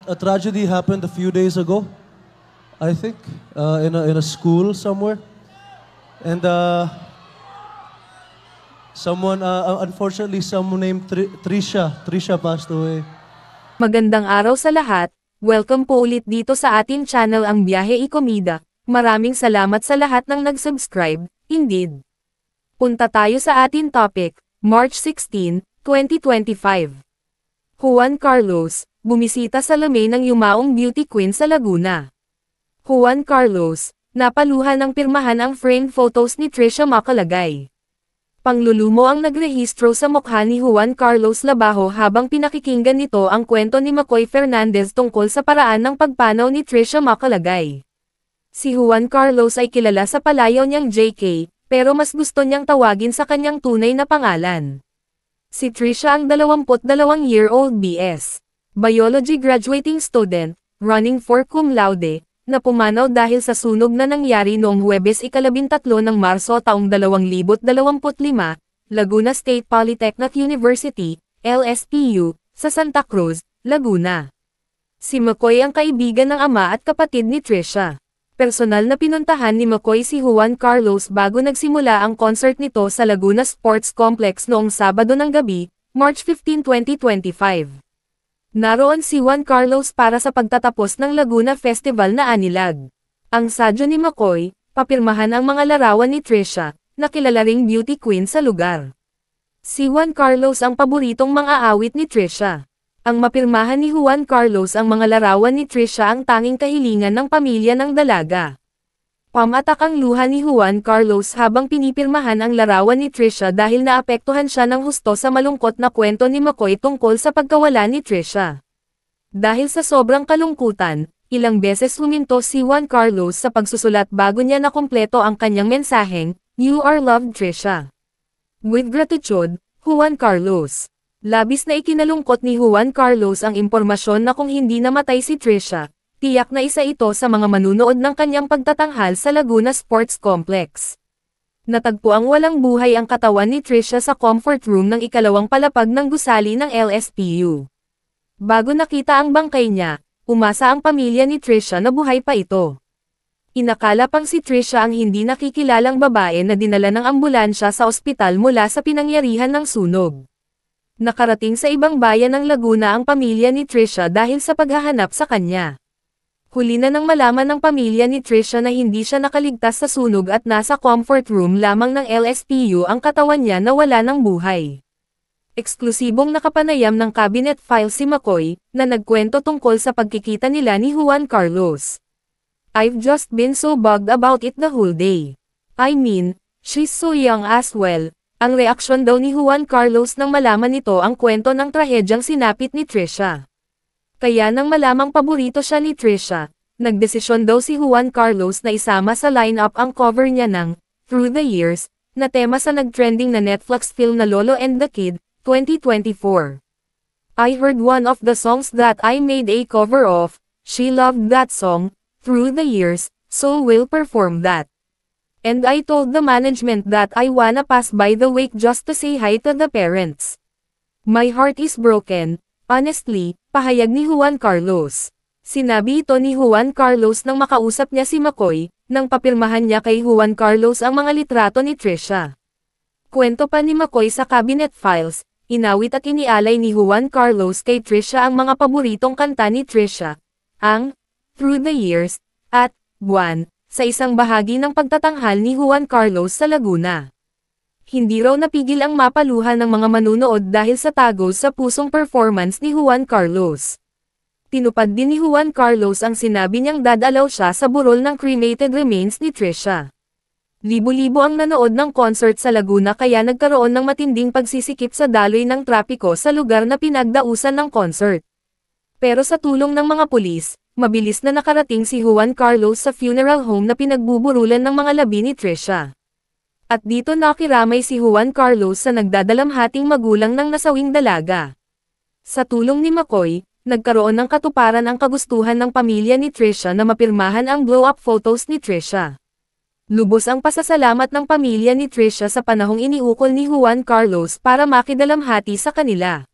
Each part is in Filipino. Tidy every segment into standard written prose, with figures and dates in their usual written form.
A tragedy happened a few days ago, I think, in a school somewhere. And unfortunately, someone named Trisha passed away. Magandang araw sa lahat, welcome po ulit dito sa ating channel ang Biyahe Ikomida. Maraming salamat sa lahat ng nag-subscribe, indeed. Punta tayo sa ating topic, March 16, 2025. Juan Carlos, bumisita sa lamay ng yumaong beauty queen sa Laguna. Juan Carlos, napaluhan ng pirmahan ang framed photos ni Trisha Makalagay. Panglulumo ang nagrehistro sa mukha ni Juan Carlos Labajo habang pinakikinggan nito ang kwento ni Makoy Fernandez tungkol sa paraan ng pagpanaw ni Trisha Makalagay. Si Juan Carlos ay kilala sa palayaw niyang JK, pero mas gusto niyang tawagin sa kanyang tunay na pangalan. Si Trisha ang 22-year-old BS. Biology graduating student, running for cum laude, na pumanaw dahil sa sunog na nangyari noong Huwebes 13 ng Marso taong 2025, Laguna State Polytechnic University, LSPU, sa Santa Cruz, Laguna. Si Makoy ang kaibigan ng ama at kapatid ni Trisha. Personal na pinuntahan ni Makoy si Juan Carlos bago nagsimula ang concert nito sa Laguna Sports Complex noong Sabado ng gabi, March 15, 2025. Naroon si Juan Carlos para sa pagtatapos ng Laguna Festival na anilag. Ang sadyo ni Makoy, papirmahan ang mga larawan ni Trisha, na kilala ring beauty queen sa lugar. Si Juan Carlos ang paboritong mga awit ni Trisha. Ang mapirmahan ni Juan Carlos ang mga larawan ni Trisha ang tanging kahilingan ng pamilya ng dalaga. Pamatak ang luha ni Juan Carlos habang pinipirmahan ang larawan ni Trisha dahil naapektuhan siya ng husto sa malungkot na kwento ni Makoy tungkol sa pagkawala ni Trisha. Dahil sa sobrang kalungkutan, ilang beses huminto si Juan Carlos sa pagsusulat bago niya nakumpleto ang kanyang mensaheng, "You are loved, Trisha. With gratitude, Juan Carlos." Labis na ikinalungkot ni Juan Carlos ang impormasyon na kung hindi namatay si Trisha, tiyak na isa ito sa mga manunood ng kanyang pagtatanghal sa Laguna Sports Complex. Natagpuang walang buhay ang katawan ni Trisha sa comfort room ng ikalawang palapag ng gusali ng LSPU. Bago nakita ang bangkay niya, umasa ang pamilya ni Trisha na buhay pa ito. Inakala pang si Trisha ang hindi nakikilalang babae na dinala ng ambulansya sa ospital mula sa pinangyarihan ng sunog. Nakarating sa ibang bayan ng Laguna ang pamilya ni Trisha dahil sa paghahanap sa kanya. Huli na nang malaman ng pamilya ni Trisha na hindi siya nakaligtas sa sunog at nasa comfort room lamang ng LSPU ang katawan niya na wala ng buhay. Eksklusibong nakapanayam ng cabinet file si Makoy, na nagkwento tungkol sa pagkikita nila ni Juan Carlos. "I've just been so bugged about it the whole day. I mean, she's so young as well." Ang reaksyon daw ni Juan Carlos nang malaman nito ang kwento ng trahedyang sinapit ni Trisha. Kaya nang malamang paborito siya ni Trisha, nagdesisyon daw si Juan Carlos na isama sa lineup ang cover niya ng "Through the Years", na tema sa nagtrending na Netflix film na Lolo and the Kid, 2024. "I heard one of the songs that I made a cover of, she loved that song, Through the Years, so we'll perform that. And I told the management that I wanna pass by the wake just to say hi to the parents. My heart is broken, honestly," pahayag ni Juan Carlos. Sinabi ito ni Juan Carlos nang makausap niya si Makoy, nang papirmahan niya kay Juan Carlos ang mga litrato ni Trisha. Kwento pa ni Makoy sa cabinet files, inawit at inialay ni Juan Carlos kay Trisha ang mga paboritong kanta ni Trisha, ang "Through the Years" at "Buwan", sa isang bahagi ng pagtatanghal ni Juan Carlos sa Laguna. Hindi raw napigil ang mapaluhan ng mga manunood dahil sa tagos sa pusong performance ni Juan Carlos. Tinupad din ni Juan Carlos ang sinabi niyang dadalaw siya sa burol ng cremated remains ni Trisha. Libo-libo ang nanood ng concert sa Laguna kaya nagkaroon ng matinding pagsisikip sa daloy ng trapiko sa lugar na pinagdausan ng concert. Pero sa tulong ng mga pulis, mabilis na nakarating si Juan Carlos sa funeral home na pinagbuburulan ng mga labi ni Trisha. At dito nakiramay si Juan Carlos sa nagdadalamhating magulang ng nasawing dalaga. Sa tulong ni Makoy, nagkaroon ng katuparan ang kagustuhan ng pamilya ni Trisha na mapirmahan ang blow-up photos ni Trisha. Lubos ang pasasalamat ng pamilya ni Trisha sa panahong iniukol ni Juan Carlos para makidalamhati sa kanila.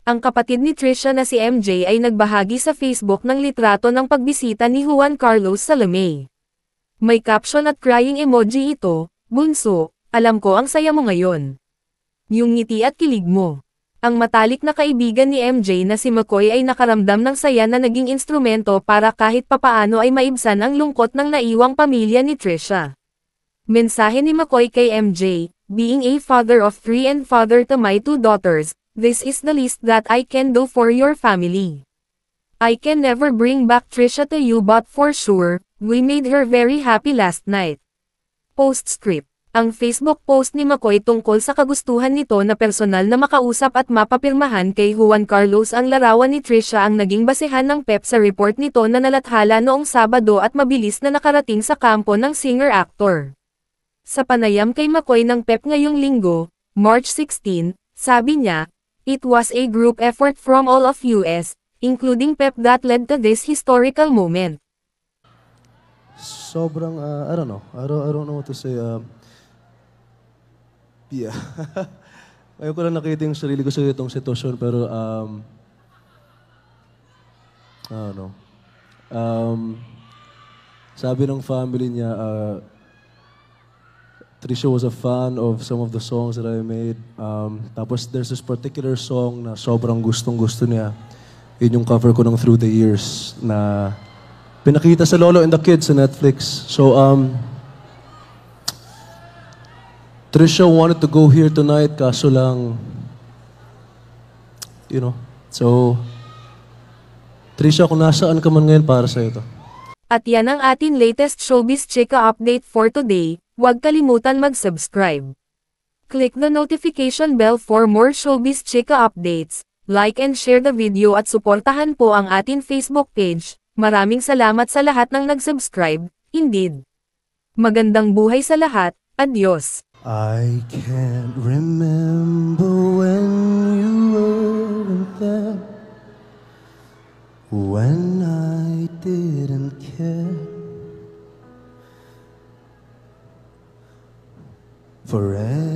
Ang kapatid ni Trisha na si MJ ay nagbahagi sa Facebook ng litrato ng pagbisita ni Juan Carlos sa Lemay. May caption at crying emoji ito, "Bunso, alam ko ang saya mo ngayon. Yung ngiti at kilig mo." Ang matalik na kaibigan ni MJ na si McCoy ay nakaramdam ng saya na naging instrumento para kahit papaano ay maibsan ang lungkot ng naiwang pamilya ni Trisha. Mensahe ni McCoy kay MJ, "Being a father of 3 and father to my 2 daughters, this is the least that I can do for your family. I can never bring back Trisha to you but for sure, we made her very happy last night." Postscript. Ang Facebook post ni McCoy tungkol sa kagustuhan nito na personal na makausap at mapapirmahan kay Juan Carlos ang larawan ni Trisha ang naging basehan ng PEP sa report nito na nalathala noong Sabado at mabilis na nakarating sa kampo ng singer-actor. Sa panayam kay McCoy ng PEP ngayong linggo, March 16, sabi niya, "It was a group effort from all of us, including PEP that led to this historical moment." Sobrang, I don't know. I don't know what to say. Yeah. Ngayon ko lang nakita yung sarili ko sa itong sitwasyon, pero, I don't know. Sabi ng family niya, Trisha was a fan of some of the songs that I made. Tapos there's this particular song na sobrang gustong-gusto niya. Yun yung cover ko ng Through the Years na pinakita sa Lolo and the Kids sa Netflix. So, Trisha wanted to go here tonight, kaso lang, So, Trisha, kung nasaan ka man ngayon, para sa'yo to. At yan ang atin latest showbiz chika update for today. Huwag kalimutan mag-subscribe. Click the notification bell for more showbiz chika updates. Like and share the video at suportahan po ang atin Facebook page. Maraming salamat sa lahat ng nag-subscribe. Indeed. Magandang buhay sa lahat. Adios. I can't remember when you weren't there, when I didn't care. Forever